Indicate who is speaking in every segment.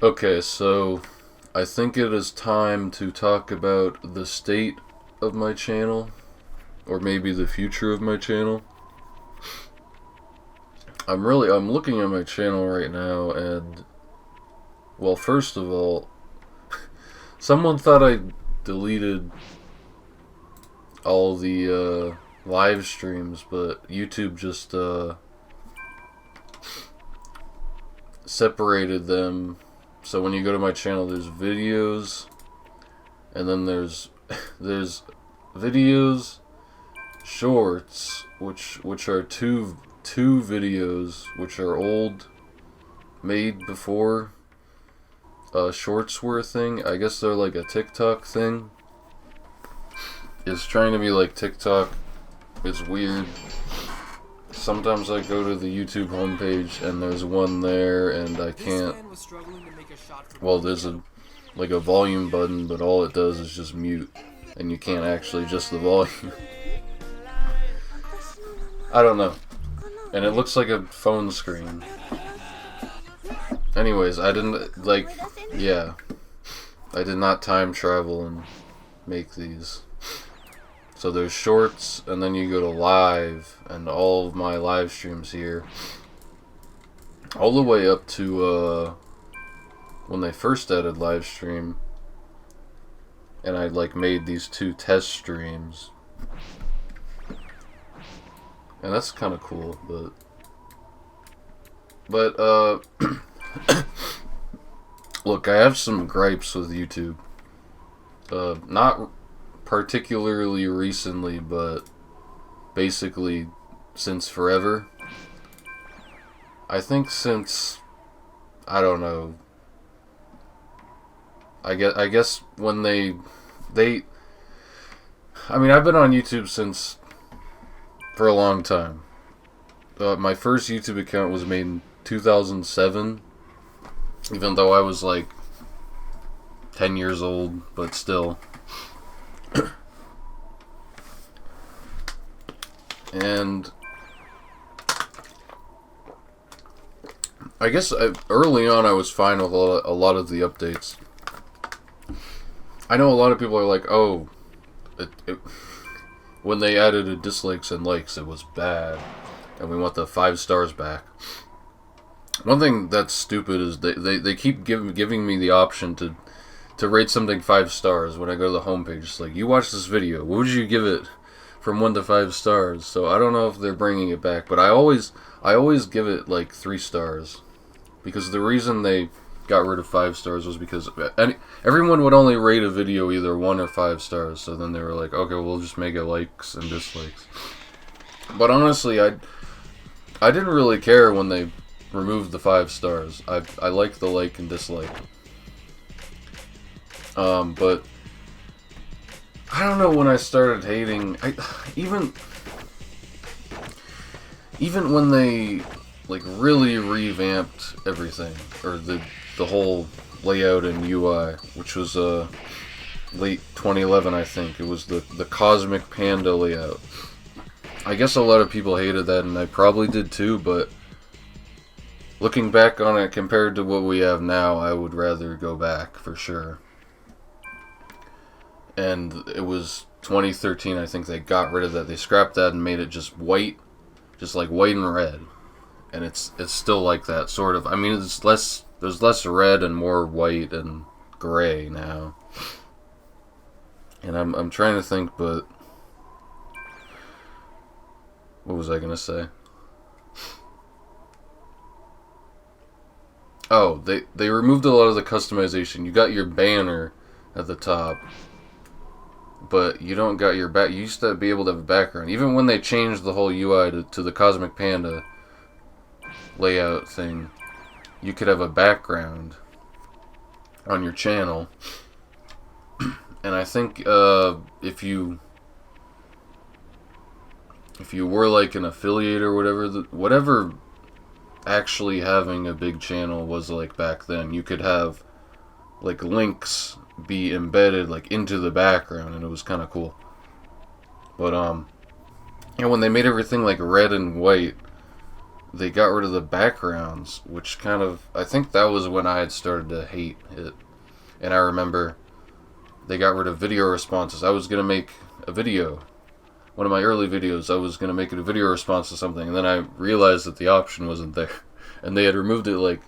Speaker 1: Okay, so I think it is time to talk about the state of my channel, or maybe the future of my channel. I'm looking at my channel right now, and well, first of all, someone thought I deleted all the live streams, but YouTube just separated them. So when you go to my channel, there's videos, and then there's videos, shorts, which are two videos which are old, made before shorts were a thing. I guess they're like a TikTok thing. It's trying to be like TikTok. It's weird. Sometimes I go to the YouTube homepage and there's one there and I can't. Well, there's a volume button, but all it does is just mute, and you can't actually adjust the volume. I don't know. And it looks like a phone screen. Anyways, I didn't, yeah. I did not time travel and make these. So there's shorts, and then you go to live, and all of my live streams here, all the way up to, when they first added live stream, and I, made these two test streams. And that's kind of cool, but look, I have some gripes with YouTube. Not particularly recently, but basically since forever. I think since, I don't know, I guess when I mean, I've been on YouTube for a long time. My first YouTube account was made in 2007, even though I was 10 years old, but still. And I guess early on I was fine with a lot of the updates. I know a lot of people are like, oh, when they added a dislikes and likes, it was bad, and we want the 5 stars back. One thing that's stupid is they keep giving me the option to rate something 5 stars when I go to the homepage. It's like, you watched this video, what would you give it from 1 to 5 stars? So I don't know if they're bringing it back, but I always give it 3 stars, because the reason they got rid of 5 stars was because everyone would only rate a video either 1 or 5 stars. So then they were like, okay, we'll just make it likes and dislikes. But honestly, I didn't really care when they removed the 5 stars. I like the like and dislike. But I don't know when I started hating. Even when they really revamped everything, or the whole layout and UI, which was late 2011, I think. It was the Cosmic Panda layout. I guess a lot of people hated that, and I probably did too, but looking back on it compared to what we have now, I would rather go back for sure. And it was 2013, I think they got rid of that. They scrapped that and made it just white, just white and red. And it's still like that, sort of. I mean, there's less red and more white and gray now. And I'm trying to think, but what was I gonna say? Oh, they removed a lot of the customization. You got your banner at the top, but you don't got your back. You used to be able to have a background. Even when they changed the whole UI to the Cosmic Panda layout thing, you could have a background on your channel. And I think if you were an affiliate or whatever actually having a big channel was back then, you could have links be embedded into the background, and it was kind of cool. But when they made everything red and white, they got rid of the backgrounds, which kind of, I think that was when I had started to hate it. And I remember they got rid of video responses. I was going to make a video, one of my early videos, I was going to make it a video response to something, and then I realized that the option wasn't there. And they had removed it like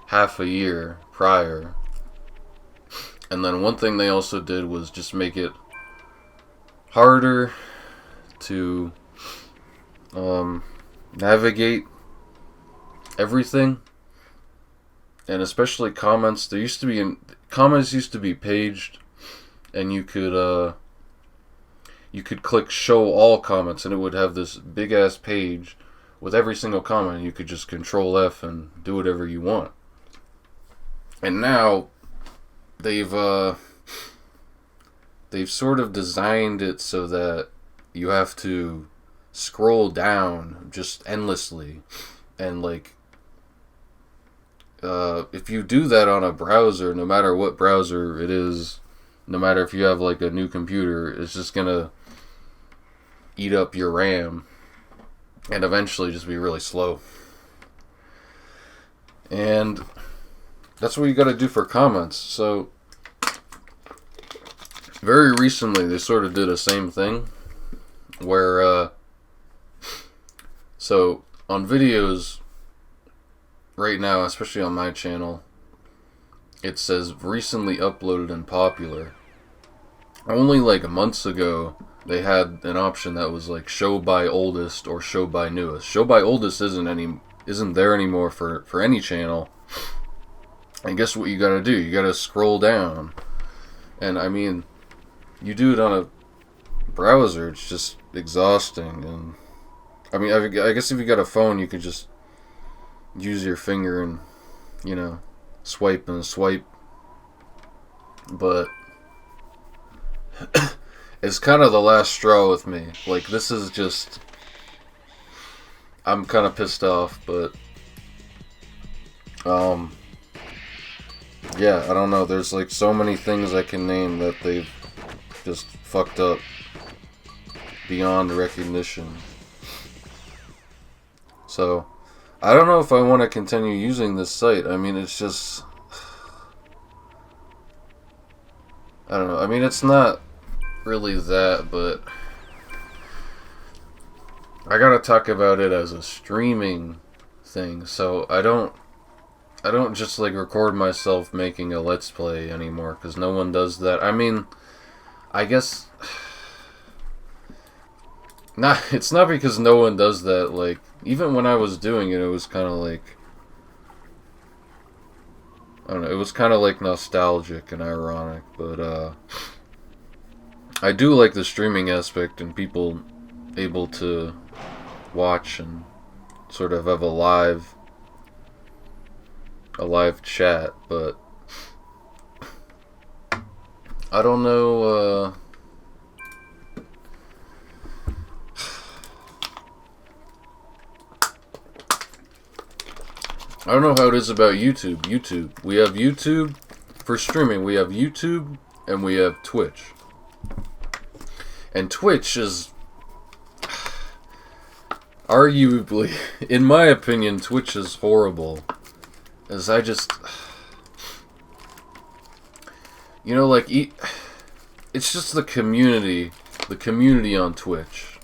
Speaker 1: half a year prior. And then one thing they also did was just make it harder to navigate everything, and especially comments. Comments used to be paged, and you could click show all comments, and it would have this big ass page with every single comment. You could just Control F and do whatever you want. And now they've sort of designed it so that you have to scroll down just endlessly, and like if you do that on a browser, no matter what browser it is, no matter if you have like a new computer, it's just gonna eat up your RAM and eventually just be really slow. And that's what you gotta do for comments. So very recently they sort of did the same thing where so on videos right now, especially on my channel, it says recently uploaded and popular. Only like months ago they had an option that was like show by oldest or show by newest. Show by oldest isn't there anymore for any channel. And guess what you gotta do? You gotta scroll down. And I mean, you do it on a browser, it's just exhausting. And I mean, I guess if you got a phone, you could just use your finger and, you know, swipe and swipe. But it's kind of the last straw with me. Like, this is just, I'm kind of pissed off, but yeah, I don't know. There's like so many things I can name that they've just fucked up beyond recognition. So I don't know if I want to continue using this site. I mean, it's just, I don't know. I mean, it's not really that, but I gotta talk about it as a streaming thing. So I don't just like record myself making a let's play anymore, because no one does that. I mean, I guess it's not because no one does that. Like, even when I was doing it, it was kind of like, I don't know, it was kind of like nostalgic and ironic, but I do like the streaming aspect and people able to watch and sort of have a live chat, but I don't know, I don't know how it is about YouTube. We have YouTube for streaming. We have YouTube and we have Twitch. And Twitch is arguably, in my opinion, Twitch is horrible. As I just, you know, like, it's just the community on Twitch,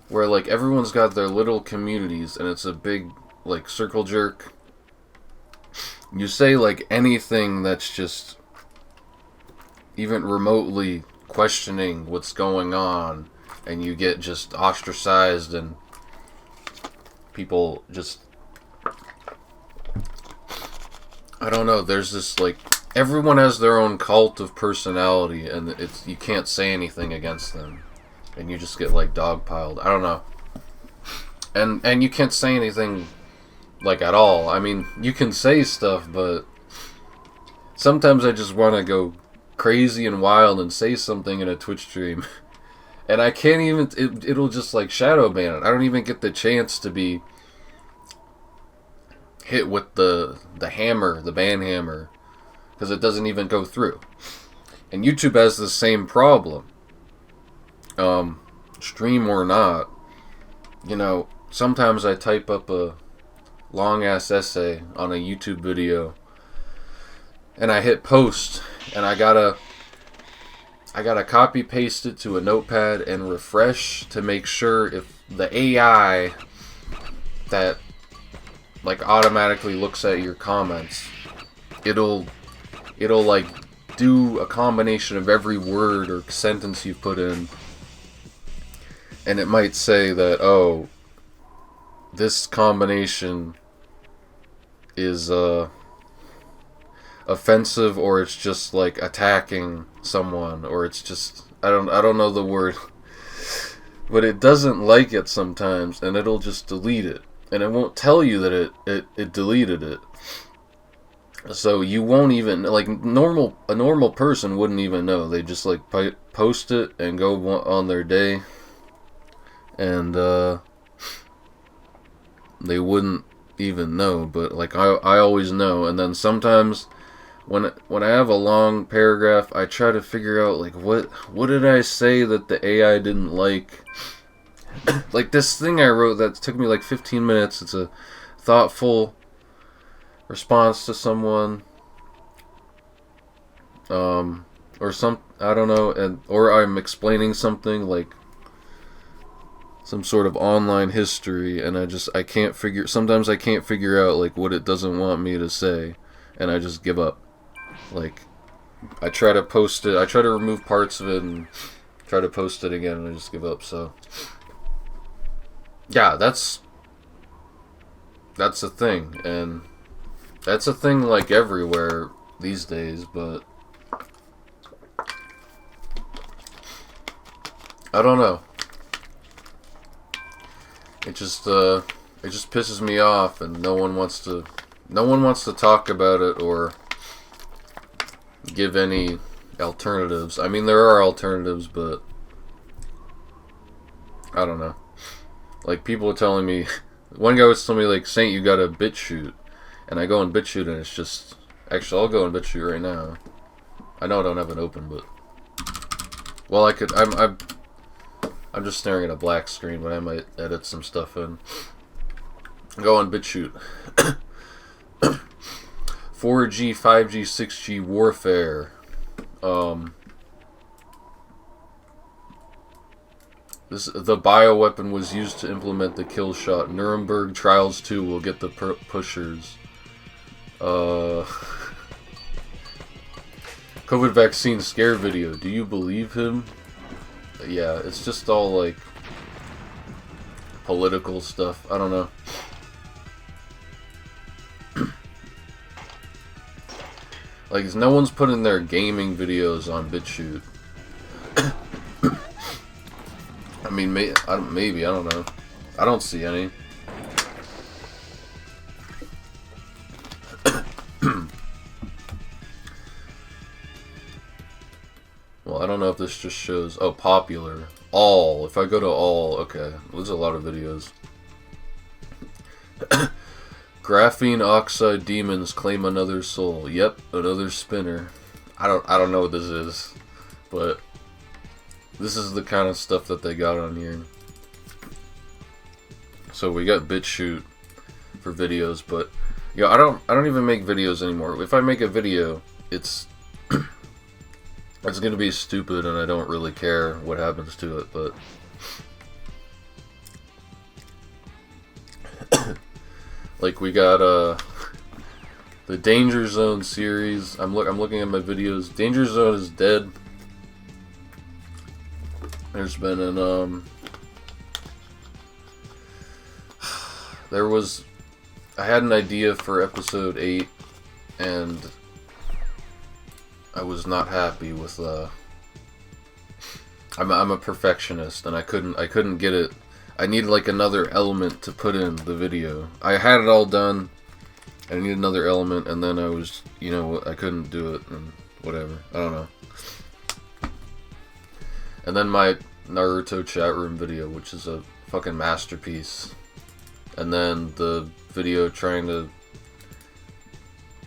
Speaker 1: where like everyone's got their little communities and it's a big like circle jerk. You say like anything that's just even remotely questioning what's going on, and you get just ostracized, and people just, I don't know, there's this like, everyone has their own cult of personality, and it's, you can't say anything against them, and you just get like dogpiled. I don't know. And you can't say anything like at all. I mean, you can say stuff, but sometimes I just want to go crazy and wild and say something in a Twitch stream, and I can't even, it'll just like shadow ban it. I don't even get the chance to be hit with the hammer, the ban hammer, because it doesn't even go through. And YouTube has the same problem, stream or not. You know, sometimes I type up a long ass essay on a YouTube video and I hit post, and I gotta copy paste it to a notepad and refresh to make sure if the AI that like automatically looks at your comments, it'll like do a combination of every word or sentence you put in, and it might say that, oh, this combination is offensive, or it's just like attacking someone, or it's just I don't know the word, but it doesn't like it sometimes, and it'll just delete it, and it won't tell you that it deleted it. So you won't even, like, a normal person wouldn't even know. They just like post it and go on their day, and they wouldn't even know. But like I always know. And then sometimes when I have a long paragraph, I try to figure out like what did I say that the AI didn't like. Like this thing I wrote that took me like 15 minutes. It's a thoughtful response to someone, or some, I don't know, or I'm explaining something like some sort of online history, and sometimes I can't figure out like what it doesn't want me to say, and I just give up. Like, I try to post it, I try to remove parts of it and try to post it again, and I just give up. So yeah, that's a thing, and that's a thing like everywhere these days, but I don't know. It just pisses me off, and no one wants to talk about it or give any alternatives. I mean, there are alternatives, but I don't know. Like, people are telling me, one guy was telling me, like, Saint, you gotta BitChute. And I go on BitChute, and it's just... Actually, I'll go on BitChute right now. I know I don't have it open, but... Well, I could... I'm just staring at a black screen, but I might edit some stuff in. Go on BitChute. 4G, 5G, 6G warfare. The bioweapon was used to implement the kill shot. Nuremberg Trials 2 will get the pushers. COVID vaccine scare video. Do you believe him? Yeah, it's just all like political stuff. I don't know. Like, no one's putting their gaming videos on BitChute. I mean, maybe, I don't know. I don't see any. Well, I don't know if this just shows... Oh, popular. All. If I go to all, okay. There's a lot of videos. Graphene oxide demons claim another soul. Yep, another spinner. I don't know what this is, but this is the kind of stuff that they got on here. So we got BitChute for videos, but yeah, I don't even make videos anymore. If I make a video, it's gonna be stupid, and I don't really care what happens to it, but like, we got the Danger Zone series. I'm looking at my videos. Danger Zone is dead. There's been an I had an idea for episode 8, and I was not happy with I'm a perfectionist, and I couldn't get it. I needed like another element to put in the video. I had it all done, and I needed another element, and then I was, I couldn't do it, and whatever. I don't know. And then my Naruto chat room video, which is a fucking masterpiece. And then the video trying to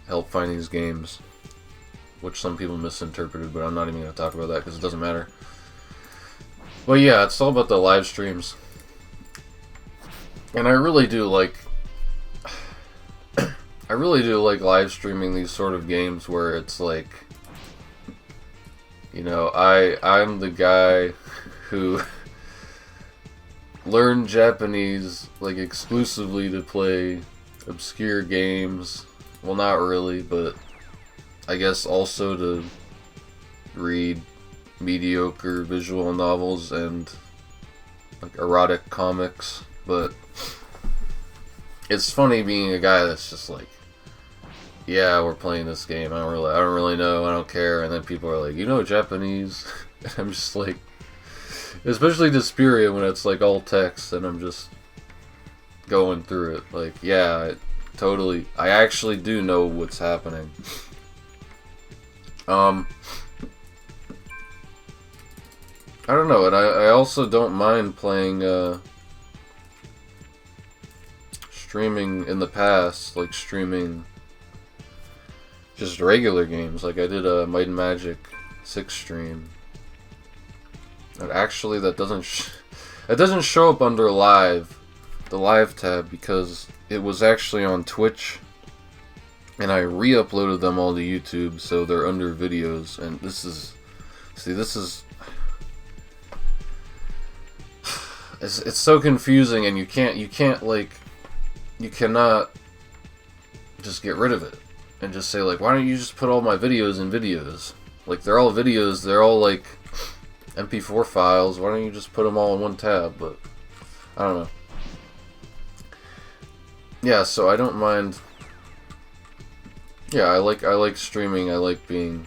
Speaker 1: help find these games, which some people misinterpreted, but I'm not even going to talk about that because it doesn't matter. But yeah, it's all about the live streams. And I really do like live streaming these sort of games where it's like, you know, I'm the guy who learned Japanese like exclusively to play obscure games. Well, not really, but I guess also to read mediocre visual novels and like erotic comics. But it's funny being a guy that's just like, yeah, we're playing this game. I don't really know. I don't care. And then people are like, you know Japanese? And I'm just like, especially Desperia when it's like all text and I'm just going through it. Like, yeah, I actually do know what's happening. I don't know, and I also don't mind playing streaming in the past, like streaming just regular games. Like I did a Might and Magic 6 stream. And actually that doesn't show up under live, the live tab, because it was actually on Twitch and I re-uploaded them all to YouTube, so they're under videos. And this is it's so confusing, and you cannot just get rid of it and just say like, why don't you just put all my videos in videos? Like, they're all videos, they're all like MP4 files. Why don't you just put them all in one tab? But I don't know. Yeah, so I don't mind. Yeah, I like streaming. I like playing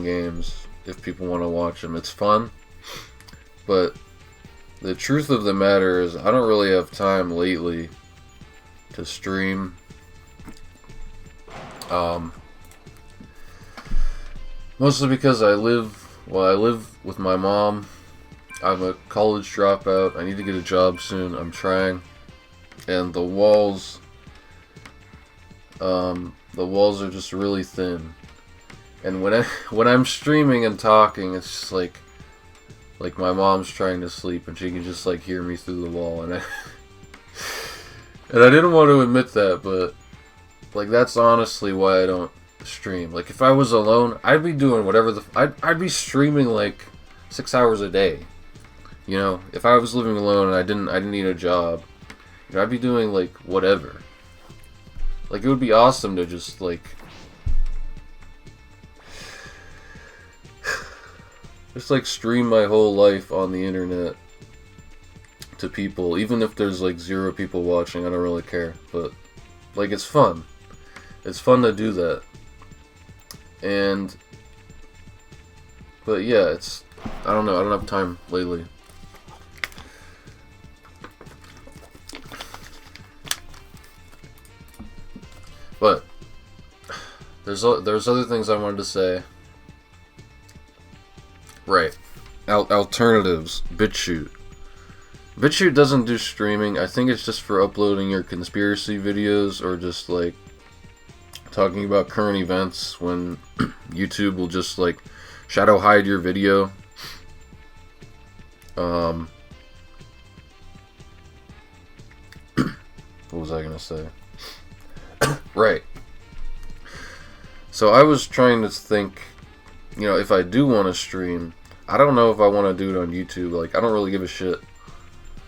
Speaker 1: games if people want to watch them. It's fun. But the truth of the matter is, I don't really have time lately to stream. Mostly because I live with my mom. I'm a college dropout. I need to get a job soon. I'm trying. And the walls are just really thin. And when I'm streaming and talking, it's just like my mom's trying to sleep and she can just like hear me through the wall, and I didn't want to admit that, but like that's honestly why I don't stream. Like if I was alone, I'd be doing whatever I'd be streaming like 6 hours a day. You know, if I was living alone and I didn't need a job, you know, I'd be doing like whatever. Like it would be awesome to just like stream my whole life on the internet to people, even if there's like 0 people watching. I don't really care, but like it's fun. It's fun to do that. But yeah, I don't know. I don't have time lately. But there's other things I wanted to say. Right. Alternatives. BitChute. BitChute doesn't do streaming. I think it's just for uploading your conspiracy videos or just like talking about current events when YouTube will just like shadow hide your video. What was I gonna say? Right. So I was trying to think, you know, if I do want to stream, I don't know if I want to do it on YouTube. Like, I don't really give a shit.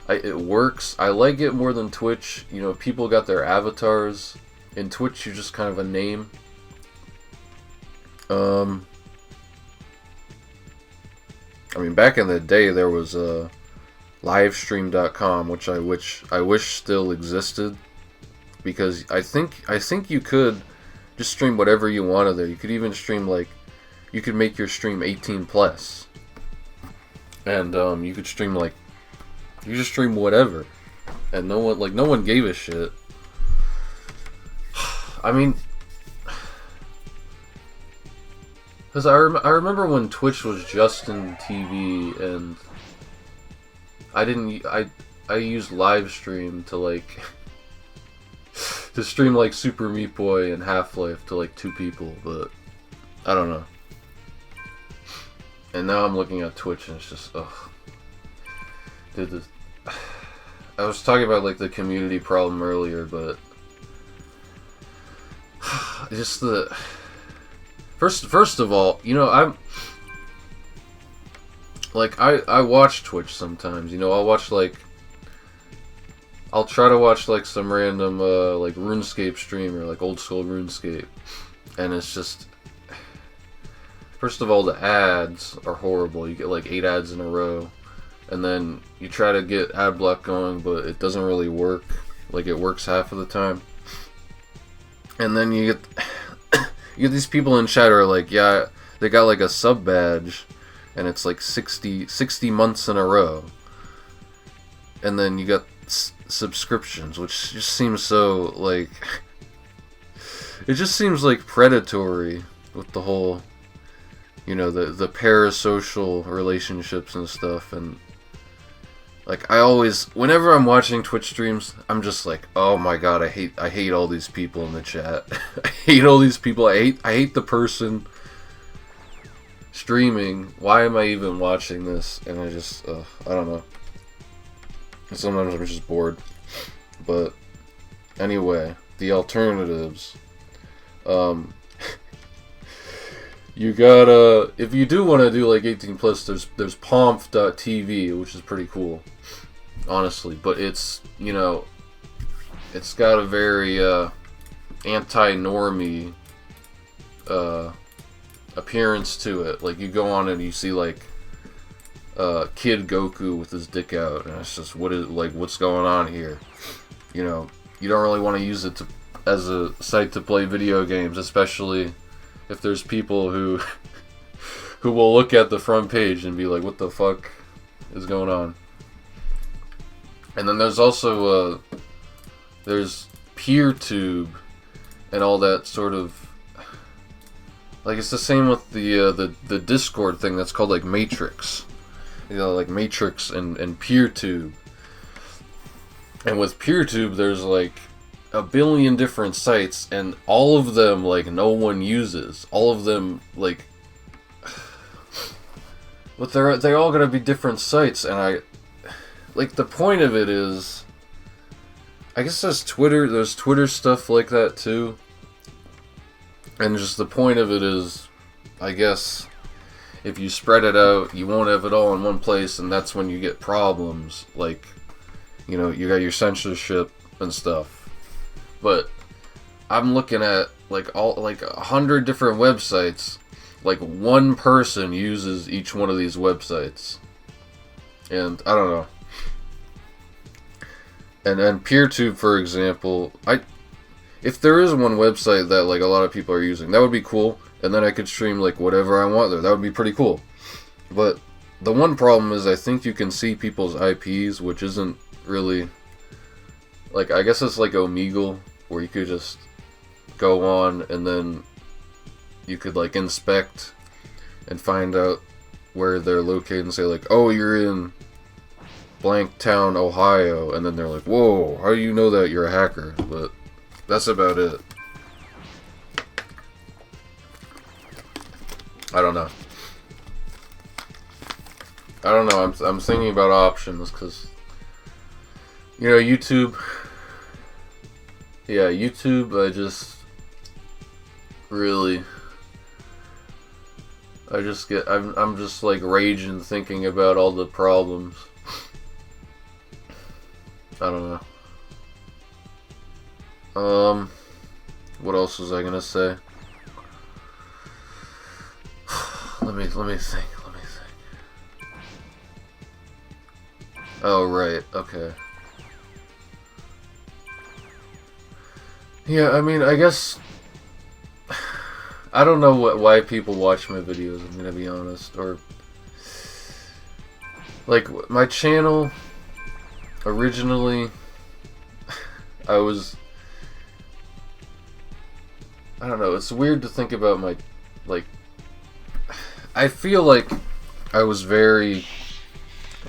Speaker 1: It works. I like it more than Twitch. You know, people got their avatars. In Twitch, you're just kind of a name. I mean, back in the day, there was livestream.com, which I wish still existed, because I think you could just stream whatever you wanted there. You could even stream like, you could make your stream 18 plus, and you could stream like, you just stream whatever, and no one gave a shit. I mean, because I remember when Twitch was just in TV, and I used live stream to like to stream like Super Meat Boy and Half-Life to like 2 people, but I don't know. And now I'm looking at Twitch and it's just, ugh. Dude, I was talking about like the community problem earlier, but just the first of all, you know, I'm like I watch Twitch sometimes. You know, I'll try to watch like some random like RuneScape streamer, like old school RuneScape, and it's just, first of all, the ads are horrible. You get like 8 ads in a row, and then you try to get ad block going, but it doesn't really work. Like, it works half of the time. And then you get these people in chat who are like, yeah, they got like a sub badge, and it's like 60 months in a row. And then you got subscriptions, which just seems so like, it just seems like predatory with the whole, you know, the parasocial relationships and stuff. And like, I always, whenever I'm watching Twitch streams, I'm just like, oh my god, I hate all these people in the chat. I hate all these people. I hate the person streaming. Why am I even watching this? And I just, I don't know. Sometimes I'm just bored. But anyway, the alternatives. You gotta, if you do want to do like 18 plus, there's pomf.tv, which is pretty cool, honestly. But it's, you know, it's got a very anti-normie appearance to it. Like, you go on and you see like Kid Goku with his dick out, and it's just, what's going on here? You know, you don't really want to use it as a site to play video games, especially if there's people who will look at the front page and be like, what the fuck is going on? And then there's also there's PeerTube and all that sort of, like, it's the same with the Discord thing that's called like Matrix. You know, like Matrix and PeerTube. And with PeerTube, there's like a billion different sites, and all of them, like, no one uses. All of them, like, but they're all gonna be different sites, and like, the point of it is, I guess there's Twitter stuff like that too, and just the point of it is, I guess, if you spread it out, you won't have it all in one place, and that's when you get problems, like, you know, you got your censorship and stuff. But I'm looking at like 100 different websites. Like, one person uses each one of these websites, and I don't know. And then PeerTube, for example, if there is one website that like a lot of people are using, that would be cool. And then I could stream like whatever I want there. That would be pretty cool. But the one problem is, I think you can see people's IPs, which isn't really, like, I guess it's like Omegle, where you could just go on and then you could like inspect and find out where they're located and say like, oh, you're in blank town, Ohio, and then they're like, whoa, how do you know that? You're a hacker. But that's about it. I don't know. I'm thinking about options, because, you know, YouTube. Yeah, YouTube, I'm just like raging thinking about all the problems. I don't know. What else was I gonna say? Let me think. Oh, right, okay. Yeah, I mean, I guess, I don't know why people watch my videos, I'm gonna be honest, or, like, my channel, originally, I don't know, it's weird to think about my, like, I feel like I was very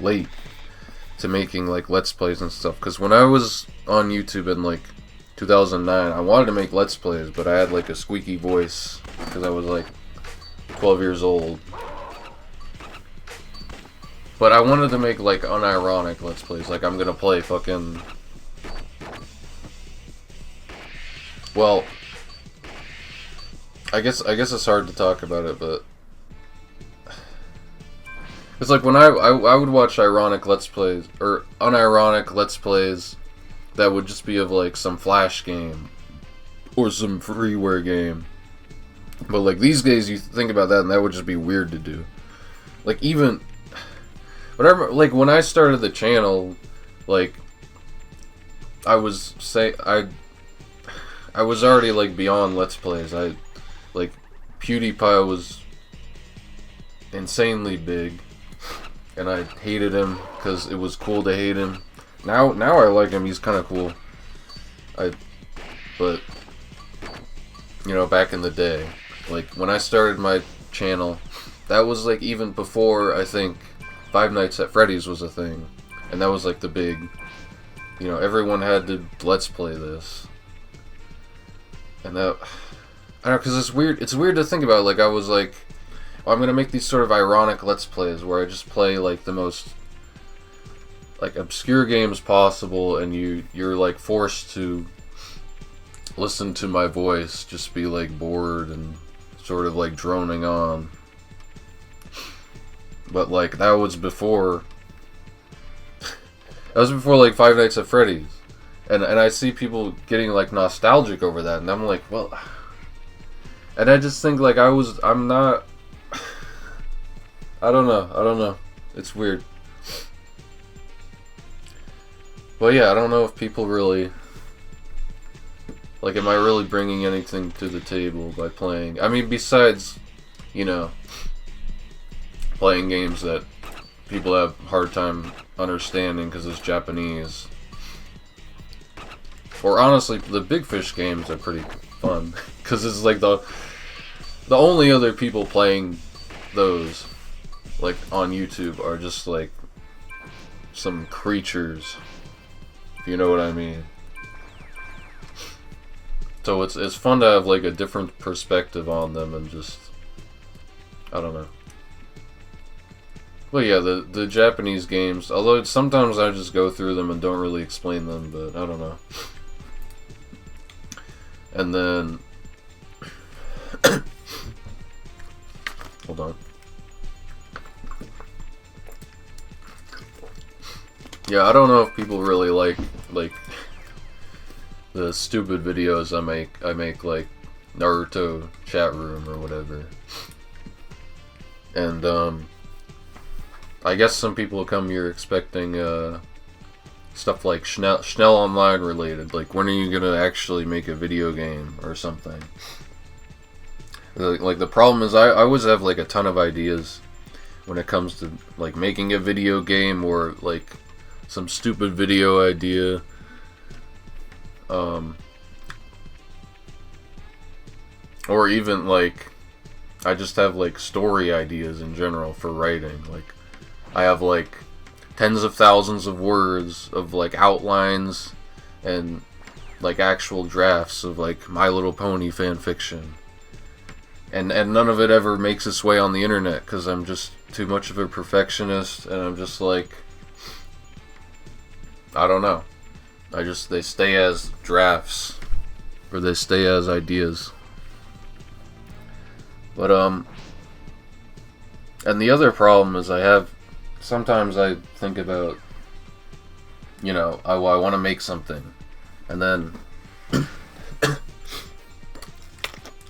Speaker 1: late to making, like, Let's Plays and stuff, because when I was on YouTube in, like, 2009, I wanted to make Let's Plays, but I had like a squeaky voice because I was like 12 years old. But I wanted to make, like, unironic Let's Plays. Like, I'm gonna play fucking... Well... I guess it's hard to talk about it, but... It's like when I would watch ironic Let's Plays, or unironic Let's Plays that would just be of, like, some Flash game. Or some freeware game. But, like, these days you think about that and that would just be weird to do. Like, even... Whatever, like, when I started the channel, like, I was already, like, beyond Let's Plays. Like, PewDiePie was insanely big, and I hated him, because it was cool to hate him. Now I like him, he's kind of cool. But, you know, back in the day, like, when I started my channel, that was, like, even before, I think, Five Nights at Freddy's was a thing, and that was like the big, you know, everyone had to Let's Play this, and that, I don't know, because it's weird to think about. Like, I was like, oh, I'm gonna make these sort of ironic Let's Plays where I just play, like, the most, like, obscure games possible, and you're like forced to listen to my voice just be, like, bored and sort of, like, droning on. But, like, that was before... like, Five Nights at Freddy's. And I see people getting, like, nostalgic over that. And I'm like, well... And I just think, like, I'm not... I don't know. It's weird. But, yeah, I don't know if people really... Like, am I really bringing anything to the table by playing... I mean, besides, you know... playing games that people have a hard time understanding because it's Japanese. Or honestly, the Big Fish games are pretty fun because it's like the only other people playing those, like, on YouTube are just like some creatures, if you know what I mean. So it's fun to have, like, a different perspective on them and just, I don't know. Well, yeah, the Japanese games, although sometimes I just go through them and don't really explain them, but I don't know. And then... Hold on. Yeah, I don't know if people really like the stupid videos I make, like, Naruto chat room or whatever. And, I guess some people come here expecting stuff like Schnell Online related, like, when are you gonna actually make a video game or something? Like, the problem is I always have, like, a ton of ideas when it comes to, like, making a video game or, like, some stupid video idea. Or even, like, I just have, like, story ideas in general for writing. Like, I have, like, tens of thousands of words of, like, outlines and, like, actual drafts of, like, My Little Pony fan fiction. And none of it ever makes its way on the internet because I'm just too much of a perfectionist, and I'm just like, I don't know. They stay as drafts, or they stay as ideas. But, and the other problem is sometimes I think about, you know, I want to make something, and then,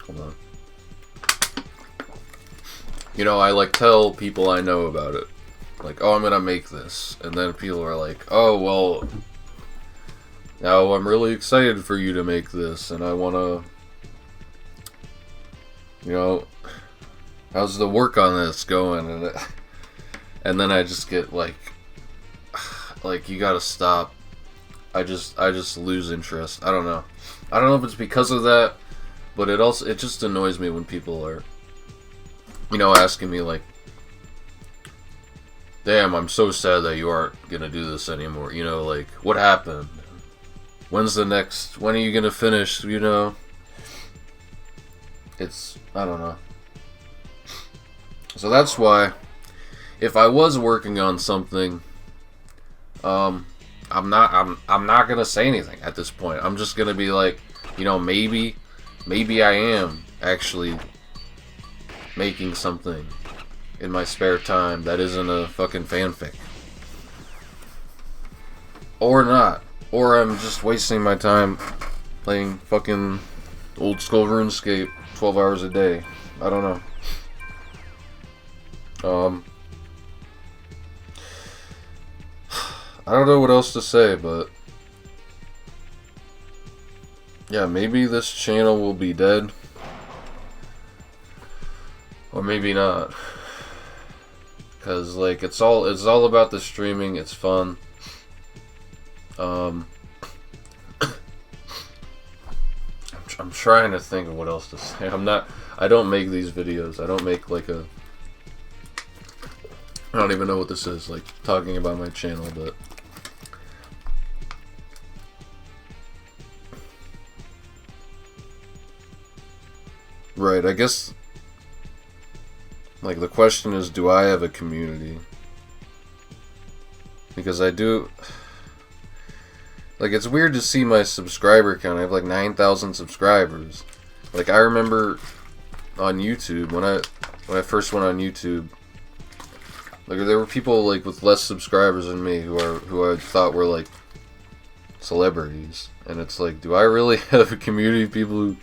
Speaker 1: hold on. You know, I, like, tell people I know about it. Like, oh, I'm gonna make this. And then people are like, oh, well, now I'm really excited for you to make this, and I wanna, you know, how's the work on this going? And then I just get, like, you gotta stop. I just lose interest. I don't know. I don't know if it's because of that, but it just annoys me when people are, you know, asking me, like, damn, I'm so sad that you aren't gonna do this anymore. You know, like, what happened? When are you gonna finish, you know? I don't know. So that's why, if I was working on something, I'm not gonna say anything at this point. I'm just gonna be like, you know, maybe I am actually making something in my spare time that isn't a fucking fanfic. Or not. Or I'm just wasting my time playing fucking old school RuneScape 12 hours a day. I don't know. I don't know what else to say, but yeah, maybe this channel will be dead. Or maybe not. Cause like it's all about the streaming, it's fun. I'm trying to think of what else to say. I don't make these videos. I don't make like I don't even know what this is, like talking about my channel, but right, I guess like the question is, do I have a community? Because I do. Like, it's weird to see my subscriber count. I have like 9,000 subscribers. Like, I remember on YouTube, when I first went on YouTube, like there were people like with less subscribers than me who I thought were like celebrities. And it's like, do I really have a community of people who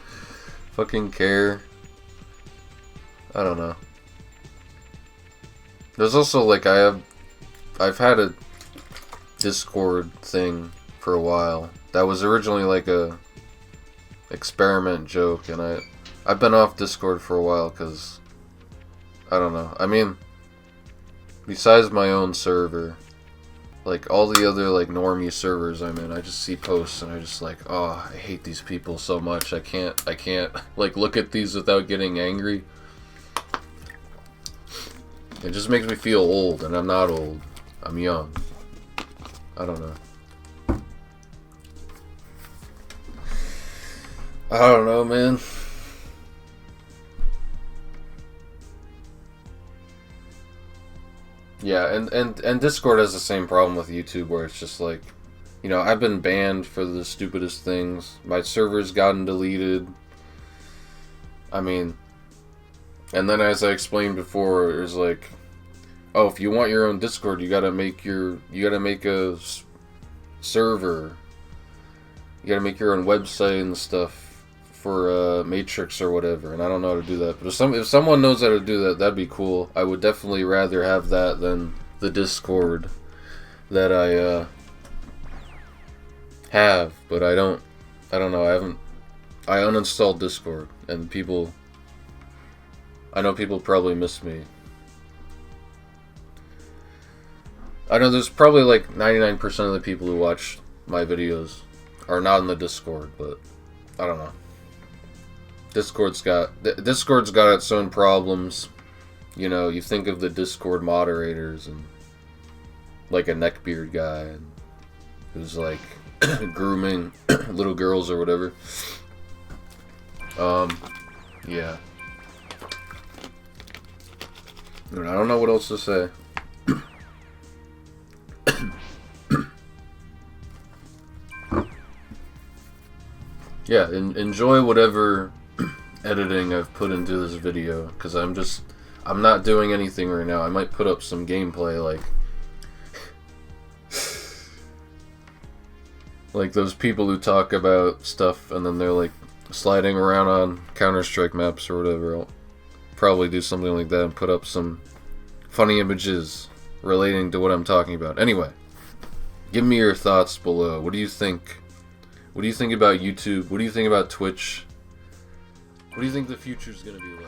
Speaker 1: fucking care? I don't know. There's also like I've had a Discord thing for a while that was originally like a experiment joke, and I've been off Discord for a while because I don't know. I mean, besides my own server, like all the other like normie servers I'm in, I just see posts and I just like, oh, I hate these people so much. I can't like look at these without getting angry. It just makes me feel old, and I'm not old. I'm young. I don't know. I don't know, man. Yeah, and Discord has the same problem with YouTube, where it's just like, you know, I've been banned for the stupidest things. My server's gotten deleted. I mean, and then as I explained before, there's like, oh, if you want your own Discord, you gotta make a server. You gotta make your own website and stuff for Matrix or whatever, and I don't know how to do that. But if someone knows how to do that, that'd be cool. I would definitely rather have that than the Discord that I have, but I don't know. I uninstalled Discord, and I know people probably miss me. I know there's probably like 99% of the people who watch my videos are not in the Discord, but I don't know. Discord's got its own problems. You know, you think of the Discord moderators and like a neckbeard guy who's like grooming little girls or whatever. Yeah. I don't know what else to say. Yeah, enjoy whatever editing I've put into this video, because I'm not doing anything right now. I might put up some gameplay, like those people who talk about stuff and then they're like sliding around on Counter-Strike maps or whatever. I'll probably do something like that and put up some funny images relating to what I'm talking about. Anyway, give me your thoughts below. What do you think? What do you think about YouTube? What do you think about Twitch? What do you think the future's gonna be like?